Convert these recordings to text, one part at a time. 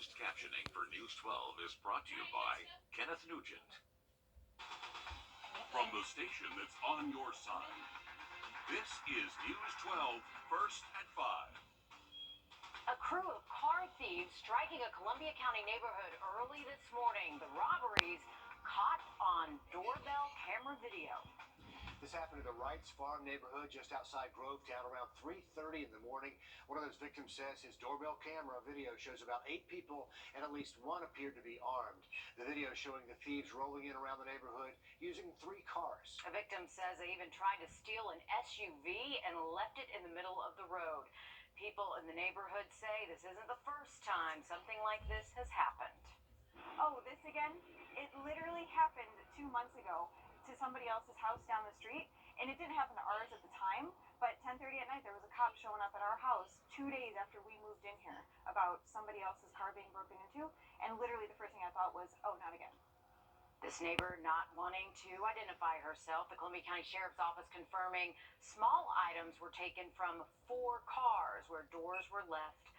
Closed captioning for News 12 is brought to you by Kenneth Nugent. From the station that's on your side, this is News 12, First at 5. A crew of car thieves striking a Columbia County neighborhood early this morning. The robberies caught on doorbell camera video. This happened in the Wrights Farm neighborhood just outside Grovetown around 3:30 in the morning. One of those victims says his doorbell camera video shows about 8 people and at least one appeared to be armed. The video showing the thieves rolling in around the neighborhood using 3 cars. A victim says they even tried to steal an SUV and left it in the middle of the road. People in the neighborhood say this isn't the first time something like this has happened. Oh, this again? It literally happened 2 months ago to somebody else's house down the street, and it didn't happen to ours at the time, but 10:30 at night there was a cop showing up at our house 2 days after we moved in here about somebody else's car being broken into, and literally the first thing I thought was, oh, not again. This neighbor not wanting to identify herself. The Columbia County Sheriff's Office confirming small items were taken from 4 cars where doors were left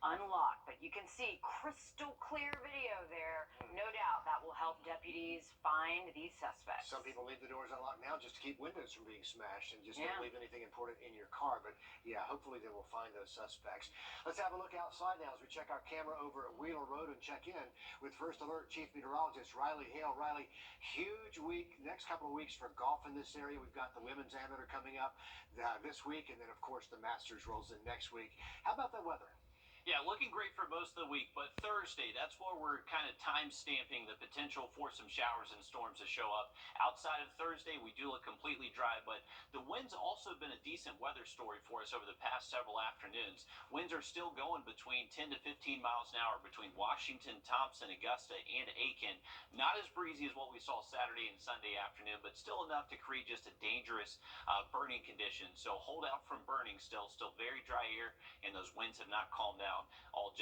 unlocked. But you can see crystal clear video there. No doubt that will help deputies find these suspects. Some people leave the doors unlocked now just to keep windows from being smashed and just don't leave anything important in your car. But yeah, hopefully they will find those suspects. Let's have a look outside now as we check our camera over at Wheeler Road and check in with First Alert Chief Meteorologist Riley Hale. Riley, huge week, next couple of weeks for golf in this area. We've got the Women's Amateur coming up this week, and then of course the Masters rolls in next week. How about the weather? Yeah, looking great for most of the week, but Thursday, that's where we're kind of time stamping the potential for some showers and storms to show up. Outside of Thursday, we do look completely dry, but the wind's also been a decent weather story for us over the past several afternoons. Winds are still going between 10 to 15 miles an hour between Washington, Thompson, Augusta, and Aiken. Not as breezy as what we saw Saturday and Sunday afternoon, but still enough to create just a dangerous burning condition. So hold out from burning still very dry air, and those winds have not calmed down all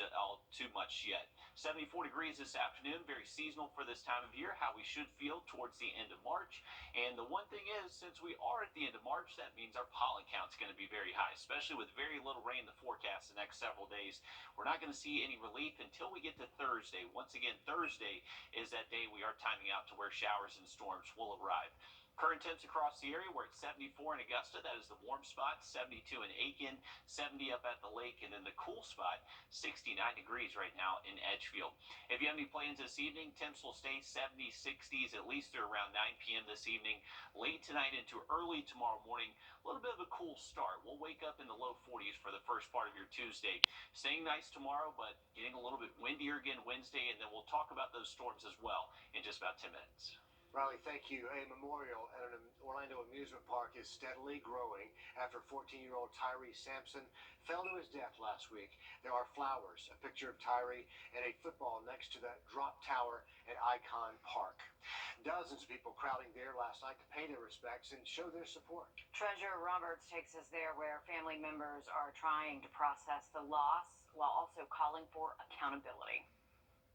too much yet. 74 degrees this afternoon, very seasonal for this time of year, how we should feel towards the end of March. And the one thing is, since we are at the end of March, that means our pollen count's going to be very high, especially with very little rain in the forecast the next several days. We're not going to see any relief until we get to Thursday. Once again, Thursday is that day we are timing out to where showers and storms will arrive. Current temps across the area, we're at 74 in Augusta. That is the warm spot. 72 in Aiken, 70 up at the lake, and then the cool spot, 69 degrees right now in Edgefield. If you have any plans this evening, temps will stay 70s, 60s, at least through around 9 p.m. this evening. Late tonight into early tomorrow morning, a little bit of a cool start. We'll wake up in the low 40s for the first part of your Tuesday. Staying nice tomorrow, but getting a little bit windier again Wednesday, and then we'll talk about those storms as well in just about 10 minutes. Riley, thank you. A memorial at an Orlando amusement park is steadily growing after 14-year-old Tyree Sampson fell to his death last week. There are flowers, a picture of Tyree, and a football next to that drop tower at Icon Park. Dozens of people crowding there last night to pay their respects and show their support. Treasurer Roberts takes us there where family members are trying to process the loss while also calling for accountability.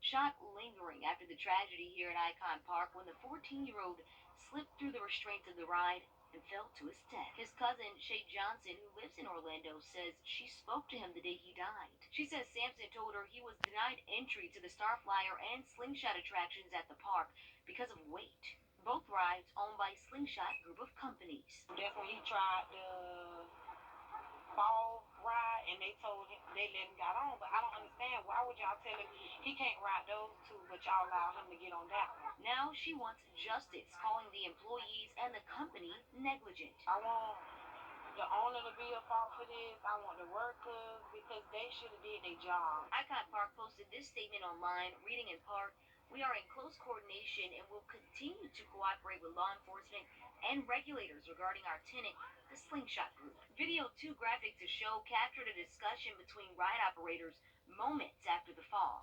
Shock lingering after the tragedy here at Icon Park when the 14-year-old slipped through the restraints of the ride and fell to his death. His cousin, Shay Johnson, who lives in Orlando, says she spoke to him the day he died. She says Sampson told her he was denied entry to the Starflyer and Slingshot attractions at the park because of weight. Both rides owned by Slingshot Group of Companies. That's when he tried the fall ride, and they told him they let him get on, but I don't understand. Why would y'all tell him he can't ride those two, but y'all allow him to get on that one? Now she wants justice, calling the employees and the company negligent. I want the owner to be at fault for this. I want the workers, because they should have did their job. Icon Park posted this statement online, reading in part, "We are in close coordination and will continue to cooperate with law enforcement and regulators regarding our tenant, the Slingshot Group." Video 2 graphic to show captured a discussion between ride operators moments after the fall.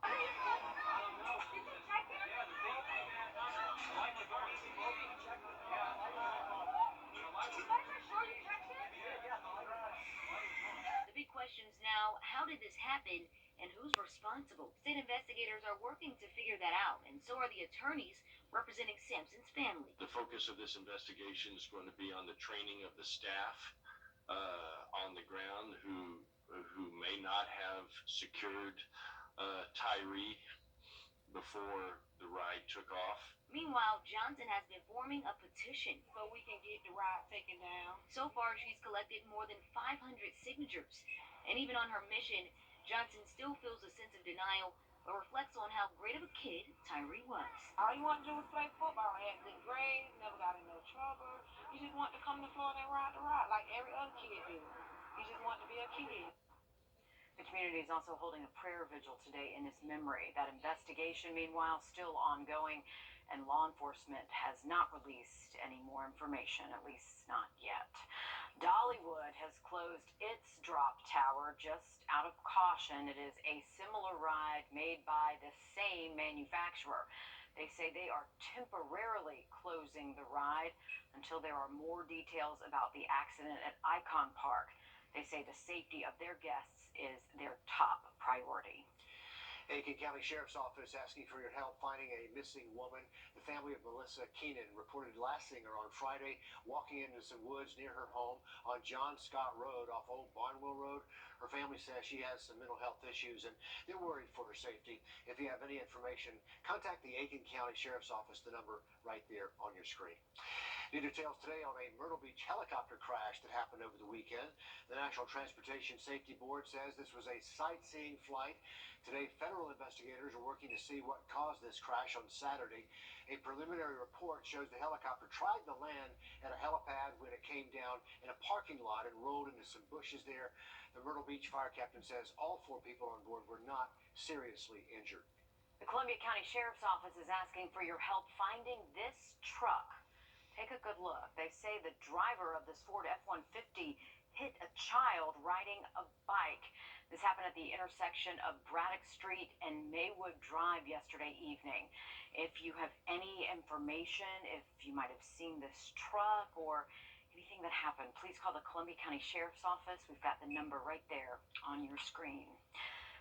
The big question is now, how did this happen and who's responsible? State investigators are working to figure that out, and so are the attorneys representing Sampson's family. The focus of this investigation is going to be on the training of the staff on the ground who may not have secured Tyree before the ride took off. Meanwhile, Johnson has been forming a petition so we can get the ride taken down. So far, she's collected more than 500 signatures. And even on her mission, Johnson still feels a sense of denial, but reflects on how great of a kid Tyree was. All you want to do was play football, had good grades, never got in no trouble. You just want to come to Florida and ride the ride like every other kid do. You just want to be a kid. The community is also holding a prayer vigil today in his memory. That investigation, meanwhile, still ongoing, and law enforcement has not released any more information, at least not yet. Dollywood has closed its drop tower just out of caution. It is a similar ride made by the same manufacturer. They say they are temporarily closing the ride until there are more details about the accident at Icon Park. They say the safety of their guests is their top priority. Aiken County Sheriff's Office asking for your help finding a missing woman. The family of Melissa Keenan reported last seeing her on Friday walking into some woods near her home on John Scott Road off Old Barnwell Road. Her family says she has some mental health issues and they're worried for her safety. If you have any information, contact the Aiken County Sheriff's Office, the number right there on your screen. New details today on a Myrtle Beach helicopter crash that happened over the weekend. The National Transportation Safety Board says this was a sightseeing flight. Today, federal investigators are working to see what caused this crash on Saturday. A preliminary report shows the helicopter tried to land at a helipad when it came down in a parking lot and rolled into some bushes there. The Myrtle Beach fire captain says all 4 people on board were not seriously injured. The Columbia County Sheriff's Office is asking for your help finding this truck. Take a good look. They say the driver of this Ford F-150 hit a child riding a bike. This happened at the intersection of Braddock Street and Maywood Drive yesterday evening. If you have any information, if you might have seen this truck or anything that happened, please call the Columbia County Sheriff's Office. We've got the number right there on your screen.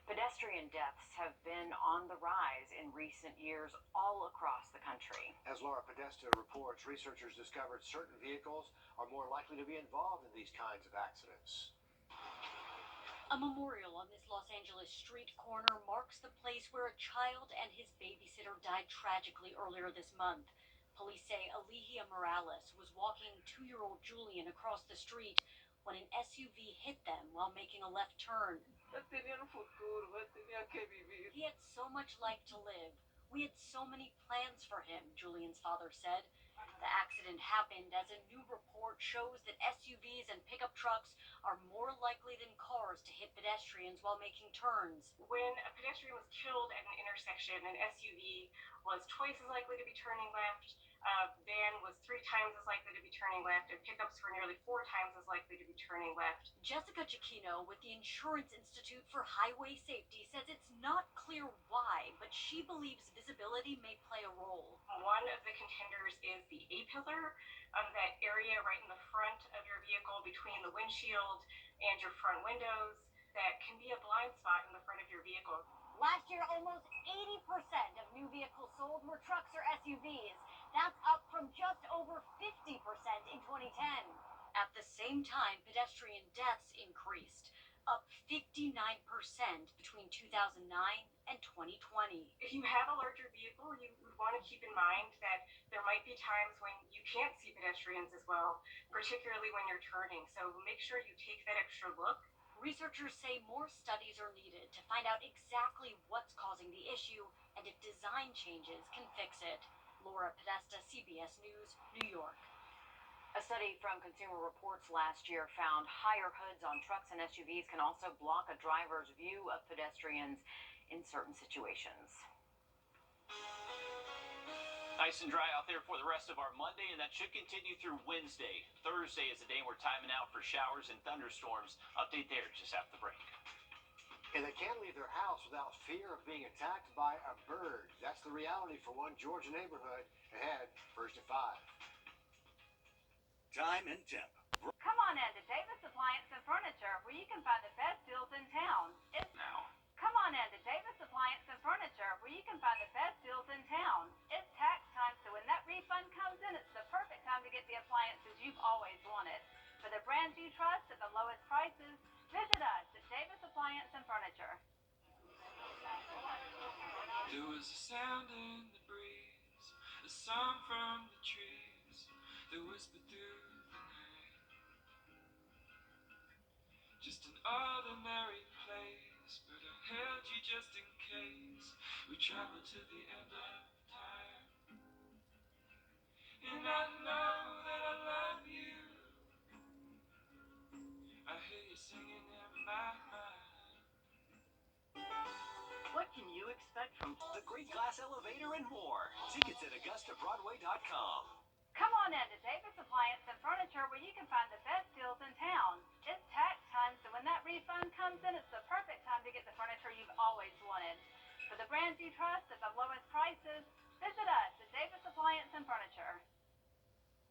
Pedestrian deaths have been on the rise in recent years all across the country. As Laura Podesta reports, researchers discovered certain vehicles are more likely to be involved in these kinds of accidents. A memorial on this Los Angeles street corner marks the place where a child and his babysitter died tragically earlier this month. Police say Alihia Morales was walking 2-year-old Julian across the street when an SUV hit them while making a left turn. He had so much life to live. We had so many plans for him, Julian's father said. The accident happened as a new report shows that SUVs and pickup trucks are more likely than cars to hit pedestrians while making turns. When a pedestrian was killed at an intersection, an SUV was twice as likely to be turning left, a van was 3 times as likely to be turning left, and pickups were nearly 4 times as likely to be turning left. Jessica Giacchino with the Insurance Institute for Highway Safety says it's not clear why, but she believes visibility may play a role. One of the contenders is the A-pillar, that area right in the front of your vehicle between the windshield and your front windows that can be a blind spot in the front of your vehicle. Last year, almost 80% of new vehicles sold were trucks or SUVs. That's up from just over 50% in 2010. At the same time, pedestrian deaths increased, up 59% between 2009 and 2020. If you have a larger vehicle, you would want to keep in mind that there might be times when you can't see pedestrians as well, particularly when you're turning. So make sure you take that extra look. Researchers say more studies are needed to find out exactly what's causing the issue and if design changes can fix it. Laura Podesta, CBS News, New York. A study from Consumer Reports last year found higher hoods on trucks and SUVs can also block a driver's view of pedestrians in certain situations. Nice and dry out there for the rest of our Monday, and that should continue through Wednesday. Thursday is the day we're timing out for showers and thunderstorms. Update there just after the break. And they can't leave their house without fear of being attacked by a bird. That's the reality for one Georgia neighborhood. Ahead, first at 5. Time and temp. Come on in to Davis Appliance and Furniture, where you can find the best deals in town. Come on in to Davis Appliance and Furniture, where you can find the best deals in town. It's tax time, so when that refund comes in, it's the perfect time to get the appliances you've always wanted. For the brands you trust at the lowest prices, visit us at Davis Appliance and Furniture. was a sound in the breeze, a song from the trees that whispered through the night. Just an ordinary place, but I held you just in case we traveled to the end of time. And I know that I love you. I hear you singing in my mind. What can you expect from the Great Glass Elevator and more? Tickets at AugustaBroadway.com. Come on in to Davis Appliance and Furniture, where you can find the best deals in town. It's tax time, so when that refund comes in, it's the perfect time to get the furniture you've always wanted. For the brands you trust at the lowest prices, visit us at Davis Appliance and Furniture.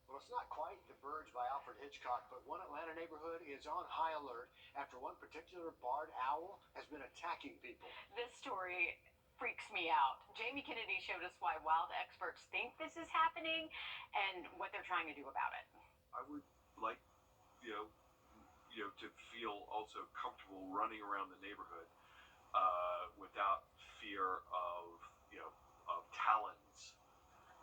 Well, it's not quite The Verge by Alfred Hitchcock, but one Atlanta neighborhood is on high alert after one particular barred owl has been attacking people. This story freaks me out. Jamie Kennedy showed us why wild experts think this is happening and what they're trying to do about it. I would like, to feel also comfortable running around the neighborhood without fear of talons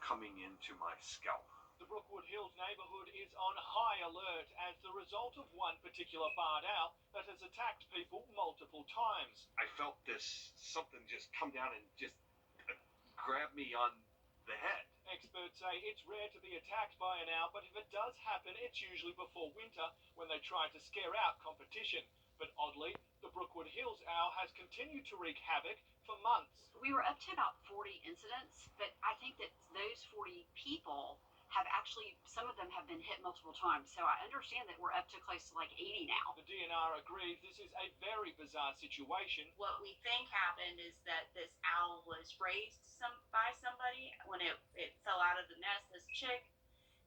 coming into my scalp. The Brookwood Hills neighborhood is on high alert as the result of one particular barred owl that has attacked people multiple times. I felt something just come down and just grab me on the head. Experts say it's rare to be attacked by an owl, but if it does happen, it's usually before winter when they try to scare out competition. But oddly, the Brookwood Hills owl has continued to wreak havoc for months. We were up to about 40 incidents, but I think that those 40 people have actually, some of them have been hit multiple times. So I understand that we're up to close to like 80 now. The DNR agrees this is a very bizarre situation. What we think happened is that this owl was raised by somebody when it fell out of the nest, this chick,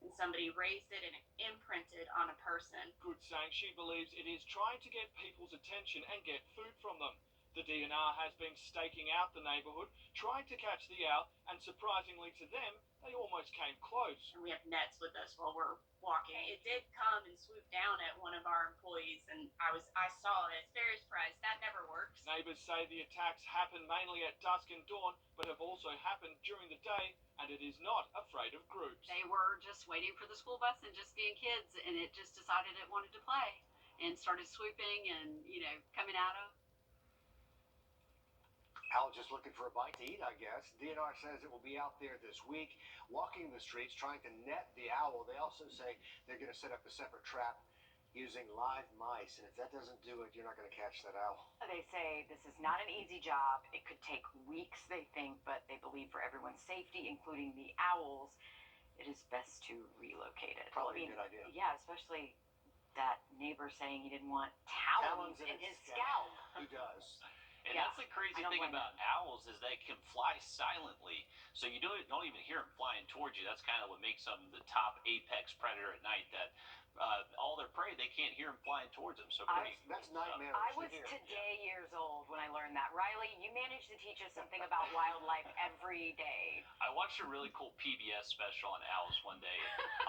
and somebody raised it and it imprinted on a person. Good saying she believes it is trying to get people's attention and get food from them. The DNR has been staking out the neighborhood, trying to catch the owl, and surprisingly to them, they almost came close. And we have nets with us while we're walking. It did come and swoop down at one of our employees, and I saw it. Very surprised. That never works. Neighbors say the attacks happen mainly at dusk and dawn, but have also happened during the day, and it is not afraid of groups. They were just waiting for the school bus and just being kids, and it just decided it wanted to play and started swooping and, coming at them. Owl just looking for a bite to eat, I guess. DNR says it will be out there this week, walking the streets, trying to net the owl. They also say they're going to set up a separate trap using live mice, and if that doesn't do it, you're not going to catch that owl. They say this is not an easy job. It could take weeks, they think, but they believe for everyone's safety, including the owls, it is best to relocate it. Probably a good idea. Yeah, especially that neighbor saying he didn't want talons in his scalp. Who does? And that's the crazy thing about owls is they can fly silently, so you don't even hear them flying towards you. That's kind of what makes them the top apex predator at night. That all their prey, they can't hear them flying towards them. So that's nightmare. I was today years old when I learned that. Riley, you managed to teach us something about wildlife every day. I watched a really cool PBS special on owls one day.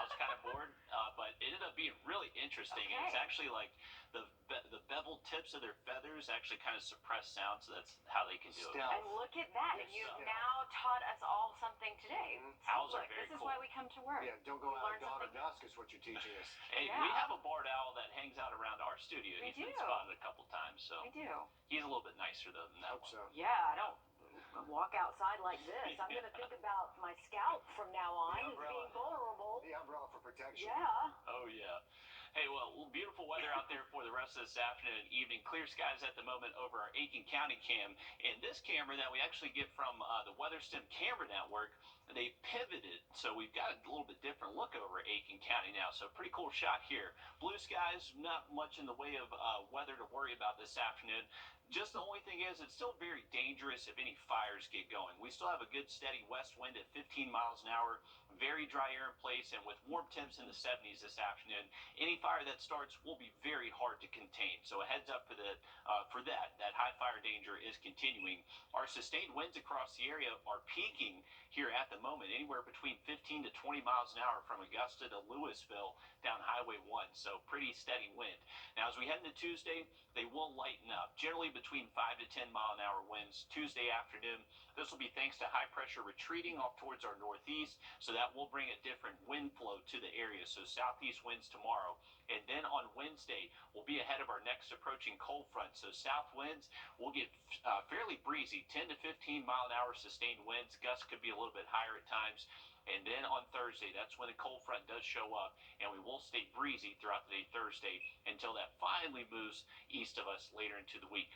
I was kind of bored, but it ended up being really interesting. Okay. And it's actually like the beveled tips of their feathers actually kind of suppress sound, so that's how they can do it. And look at that. And you've now taught us all something today. Owls look, are very this is cool. why we come to work. Yeah, don't go out at dawn or dusk is what you're teaching us. Hey, we have a barred owl that hangs out around our studio. He's been spotted a couple times, so we do. He's a little bit nicer though than that one. So. Yeah, I don't walk outside like this. I'm going to think about my scalp from now on as being vulnerable. The umbrella for protection. Yeah. Oh, yeah. Hey, well, beautiful weather out there for the rest of this afternoon and evening. Clear skies at the moment over our Aiken County cam. And this camera that we actually get from the WeatherStim camera network, they pivoted, so we've got a little bit different look over Aiken County now. So pretty cool shot here. Blue skies, not much in the way of weather to worry about this afternoon. Just the only thing is, it's still very dangerous if any fires get going. We still have a good steady west wind at 15 miles an hour, very dry air in place, and with warm temps in the 70s this afternoon, any fire that starts will be very hard to contain. So a heads up for that. That high fire danger is continuing. Our sustained winds across the area are peaking here at the moment, anywhere between 15 to 20 miles an hour from Augusta to Louisville down Highway 1. So pretty steady wind. Now, as we head into Tuesday, they will lighten up. Generally between 5 to 10 mile an hour winds Tuesday afternoon. This will be thanks to high pressure retreating off towards our northeast, so that will bring a different wind flow to the area. So southeast winds tomorrow. And then on Wednesday, we'll be ahead of our next approaching cold front. So south winds will get fairly breezy, 10 to 15 mile an hour sustained winds. Gusts could be a little bit higher at times. And then on Thursday, that's when the cold front does show up, and we will stay breezy throughout the day Thursday until that finally moves east of us later into the week.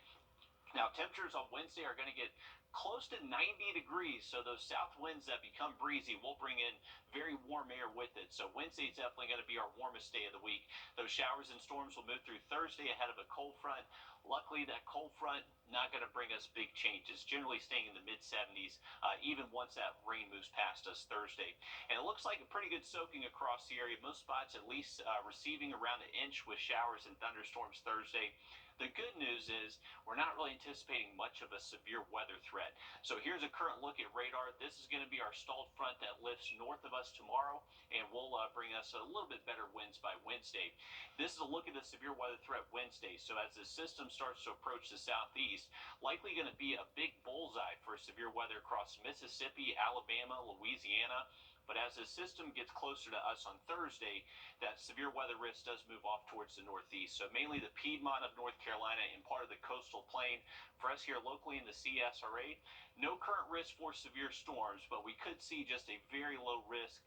Now, temperatures on Wednesday are going to get close to 90 degrees, so those south winds that become breezy will bring in very warm air with it. So Wednesday is definitely going to be our warmest day of the week. Those showers and storms will move through Thursday ahead of a cold front. Luckily, that cold front not going to bring us big changes, generally staying in the mid-70s, even once that rain moves past us Thursday. And it looks like a pretty good soaking across the area. Most spots at least receiving around an inch with showers and thunderstorms Thursday. The good news is we're not really anticipating much of a severe weather threat. So here's a current look at radar. This is going to be our stalled front that lifts north of us tomorrow, and will bring us a little bit better winds by Wednesday. This is a look at the severe weather threat Wednesday. So as the system starts to approach the southeast, likely going to be a big bullseye for severe weather across Mississippi, Alabama, Louisiana. But as the system gets closer to us on Thursday, that severe weather risk does move off towards the northeast. So mainly the Piedmont of North Carolina and part of the coastal plain. For us here locally in the CSRA, no current risk for severe storms, but we could see just a very low risk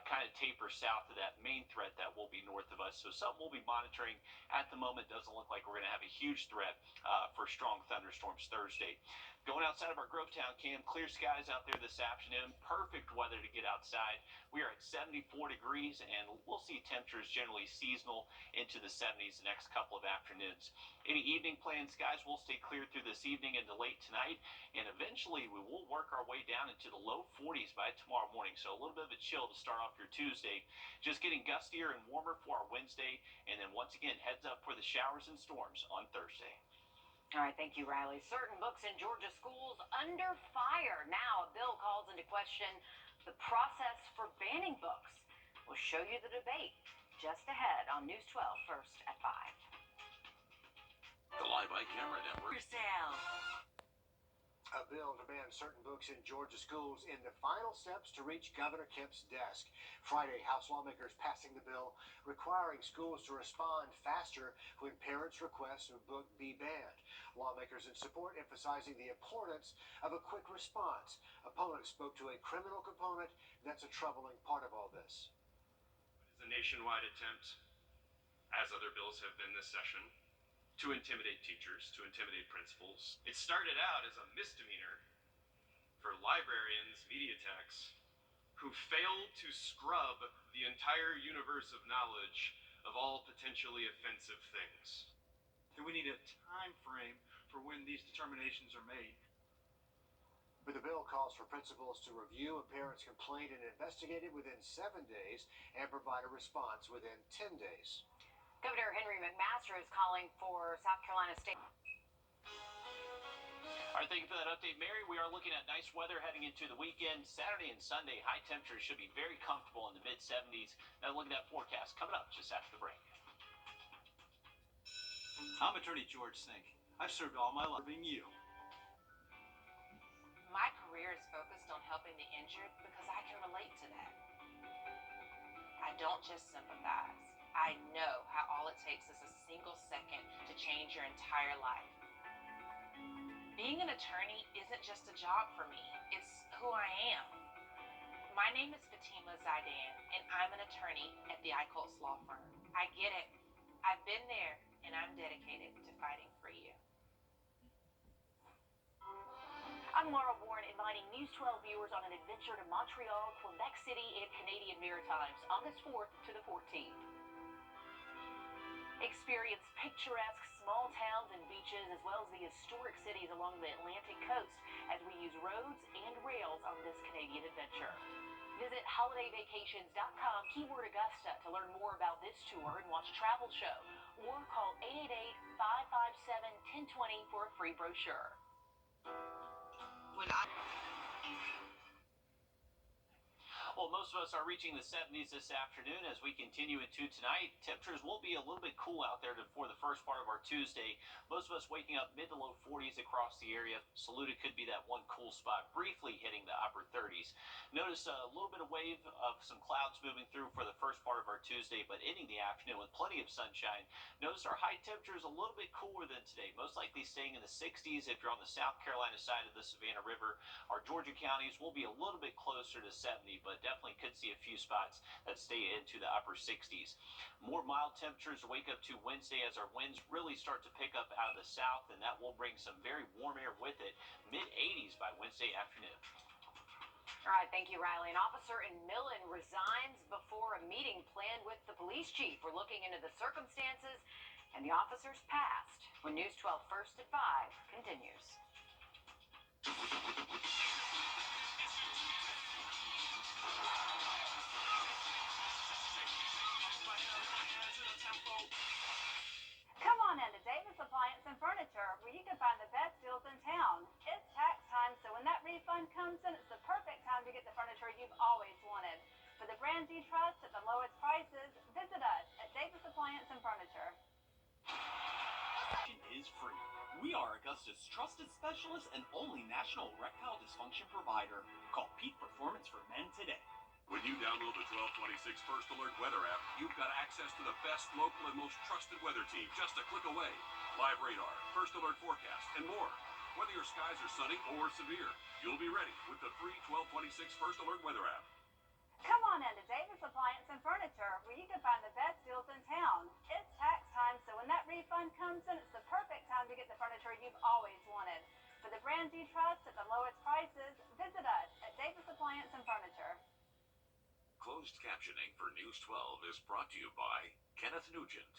kind of taper south of that main threat that will be north of us. So something we'll be monitoring. At the moment, doesn't look like we're going to have a huge threat for strong thunderstorms Thursday. Going outside of our Grovetown cam, clear skies out there this afternoon. Perfect weather to get outside. We are at 74 degrees, and we'll see temperatures generally seasonal into the 70s the next couple of afternoons. Any evening planned, skies will stay clear through this evening into late tonight, and eventually we will work our way down into the low 40s by tomorrow morning. So a little bit of a chill to start off your Tuesday. Just getting gustier and warmer for our Wednesday, and then once again, heads up for the showers and storms on Thursday. All right, thank you, Riley. Certain books in Georgia schools under fire. Now, a bill calls into question the process for banning books. We'll show you the debate just ahead on News 12, first at 5. The Live by Camera Network. A bill to ban certain books in Georgia schools in the final steps to reach Governor Kemp's desk. Friday, House lawmakers passing the bill requiring schools to respond faster when parents request a book be banned. Lawmakers in support emphasizing the importance of a quick response. Opponents spoke to a criminal component that's a troubling part of all this. It is a nationwide attempt, as other bills have been this session, to intimidate teachers, to intimidate principals. It started out as a misdemeanor for librarians, media techs, who failed to scrub the entire universe of knowledge of all potentially offensive things. And we need a time frame for when these determinations are made. But the bill calls for principals to review a parent's complaint and investigate it within 7 days and provide a response within 10 days. Governor Henry McMaster is calling for South Carolina State. All right, thank you for that update, Mary. We are looking at nice weather heading into the weekend. Saturday and Sunday, high temperatures should be very comfortable in the mid-70s. Now look at that forecast coming up just after the break. I'm Attorney George Sink. I've served all my life serving you. My career is focused on helping the injured because I can relate to that. I don't just sympathize. I know how all it takes is a single second to change your entire life. Being an attorney isn't just a job for me, it's who I am. My name is Fatima Zaidan, and I'm an attorney at the Eichholz Law Firm. I get it. I've been there, and I'm dedicated to fighting for you. I'm Laura Warren, inviting News 12 viewers on an adventure to Montreal, Quebec City, and Canadian Maritimes, August 4th to the 14th. Experience picturesque small towns and beaches, as well as the historic cities along the Atlantic coast, as we use roads and rails on this Canadian adventure. Visit holidayvacations.com, keyword Augusta, to learn more about this tour and watch a travel show, or call 888-557-1020 for a free brochure. Well, most Most of us are reaching the 70s this afternoon as we continue into tonight. Temperatures will be a little bit cool out there for the first part of our Tuesday. Most of us waking up mid to low 40s across the area. Saluda could be that one cool spot, briefly hitting the upper 30s. Notice a little bit of wave of some clouds moving through for the first part of our Tuesday, but ending the afternoon with plenty of sunshine. Notice our high temperatures a little bit cooler than today, most likely staying in the 60s if you're on the South Carolina side of the Savannah River. Our Georgia counties will be a little bit closer to 70, but definitely could see a few spots that stay into the upper 60s. More mild temperatures to wake up to Wednesday as our winds really start to pick up out of the south, and that will bring some very warm air with it. Mid-80s by Wednesday afternoon. All right, thank you, Riley. An officer in Millen resigns before a meeting planned with the police chief. We're looking into the circumstances and the officer's past when News 12 First at 5 continues. Come on into Davis Appliance and Furniture, where you can find the best deals in town. It's tax time, so when that refund comes in, it's the perfect time to get the furniture you've always wanted. For the brands you trust at the lowest prices, visit us at Davis Appliance and Furniture. Is free. We are Augusta's trusted specialist and only national erectile dysfunction provider. Call Peak Performance for Men today. When you download the 1226 First Alert weather app, you've got access to the best local and most trusted weather team just a click away. Live radar, First Alert forecast, and more. Whether your skies are sunny or severe, you'll be ready with the free 1226 First Alert weather app. Come on into Davis Appliance and Furniture, where you can find the best deals in town. It's tax time, so when that refund comes in, it's the perfect time to get the furniture you've always wanted. For the brands you trust at the lowest prices, visit us at Davis Appliance and Furniture. Closed captioning for News 12 is brought to you by Kenneth Nugent.